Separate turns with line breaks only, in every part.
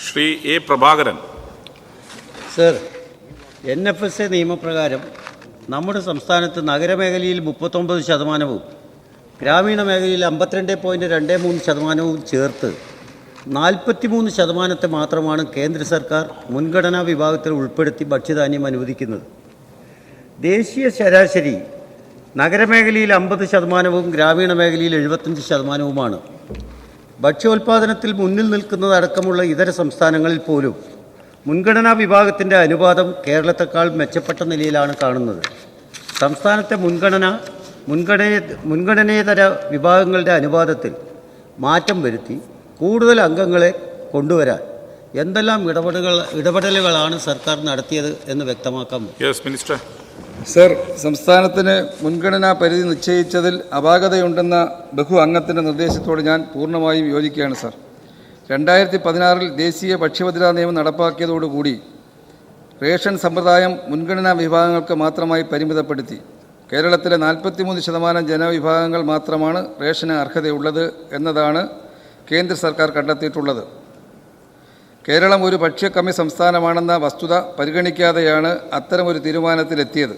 Shri A Prabhakaran.
Sir, NFSA നിയമപ്രകാരം നമ്മുടെ സംസ്ഥാനത്ത് നഗരമേഖലയിൽ 39%, ഗ്രാമീണ മേഖലയിൽ 52.23% ചേർത്ത് 43% മാത്രമാണ് കേന്ദ്ര സർക്കാർ മുൻഗണനാ വിഭാഗത്തിൽ ഉൾപ്പെടുത്തി ഭക്ഷ്യധാന്യം അനുവദിക്കുന്നത്. ദേശീയ ശരാശരി നഗരമേഖലയിൽ 50%, ഗ്രാമീണ മേഖലയിൽ 75%. ഭക്ഷ്യോൽപാദനത്തിൽ മുന്നിൽ നിൽക്കുന്നതടക്കമുള്ള ഇതര സംസ്ഥാനങ്ങളിൽ പോലും മുൻഗണനാ വിഭാഗത്തിൻ്റെ അനുപാതം കേരളത്തെക്കാൾ മെച്ചപ്പെട്ട നിലയിലാണ് കാണുന്നത്. സംസ്ഥാനത്തെ മുൻഗണനേതര വിഭാഗങ്ങളുടെ അനുപാതത്തിൽ മാറ്റം വരുത്തി കൂടുതൽ അംഗങ്ങളെ കൊണ്ടുവരാൻ എന്തെല്ലാം ഇടപെടലുകളാണ് സർക്കാർ നടത്തിയത് എന്ന് വ്യക്തമാക്കാം.
Yes minister.
സർ, സംസ്ഥാനത്തിന് മുൻഗണനാ പരിധി നിശ്ചയിച്ചതിൽ അപാകതയുണ്ടെന്ന ബഹു അംഗത്തിൻ്റെ നിർദ്ദേശത്തോട് ഞാൻ പൂർണ്ണമായും യോജിക്കുകയാണ് സർ. 2016 ദേശീയ ഭക്ഷ്യഭദ്രതാ നിയമം നടപ്പാക്കിയതോടുകൂടി റേഷൻ സമ്പ്രദായം മുൻഗണനാ വിഭാഗങ്ങൾക്ക് മാത്രമായി പരിമിതപ്പെടുത്തി. കേരളത്തിലെ 43% ജനവിഭാഗങ്ങൾ മാത്രമാണ് റേഷന് അർഹതയുള്ളത് എന്നതാണ് കേന്ദ്ര സർക്കാർ കണ്ടെത്തിയിട്ടുള്ളത്. കേരളം ഒരു ഭക്ഷ്യക്കമ്മി സംസ്ഥാനമാണെന്ന വസ്തുത പരിഗണിക്കാതെയാണ് അത്തരമൊരു തീരുമാനത്തിലെത്തിയത്.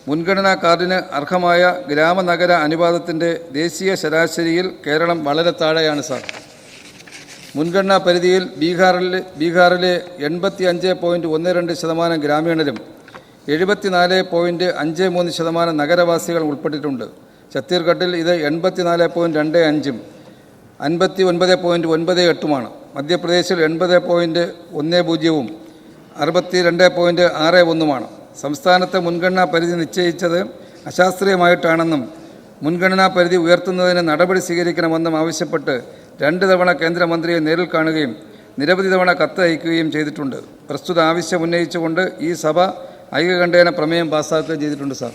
മുൻഗണനാ കാർഡിന് അർഹമായ ഗ്രാമനഗര അനുപാതത്തിൻ്റെ ദേശീയ ശരാശരിയിൽ കേരളം വളരെ താഴെയാണ് സാർ. മുൻഗണനാ പരിധിയിൽ ബീഹാറിലെ 85.12% ഗ്രാമീണരും 74.53% നഗരവാസികൾ ഉൾപ്പെട്ടിട്ടുണ്ട്. ഛത്തീസ്ഗഡിൽ ഇത് 84.25%, 59.98%. മധ്യപ്രദേശിൽ 80.10%, 62.61%. സംസ്ഥാനത്തെ മുൻഗണനാ പരിധി നിശ്ചയിച്ചത് അശാസ്ത്രീയമായിട്ടാണെന്നും മുൻഗണനാ പരിധി ഉയർത്തുന്നതിന് നടപടി സ്വീകരിക്കണമെന്നും ആവശ്യപ്പെട്ട് 2 തവണ കേന്ദ്രമന്ത്രിയെ നേരിൽ കാണുകയും നിരവധി തവണ കത്ത് അയക്കുകയും ചെയ്തിട്ടുണ്ട്. പ്രസ്തുത ആവശ്യം ഉന്നയിച്ചുകൊണ്ട് ഈ സഭ ഐകകണ്ഠേന പ്രമേയം പാസ്സാക്കുകയും ചെയ്തിട്ടുണ്ട് സാർ.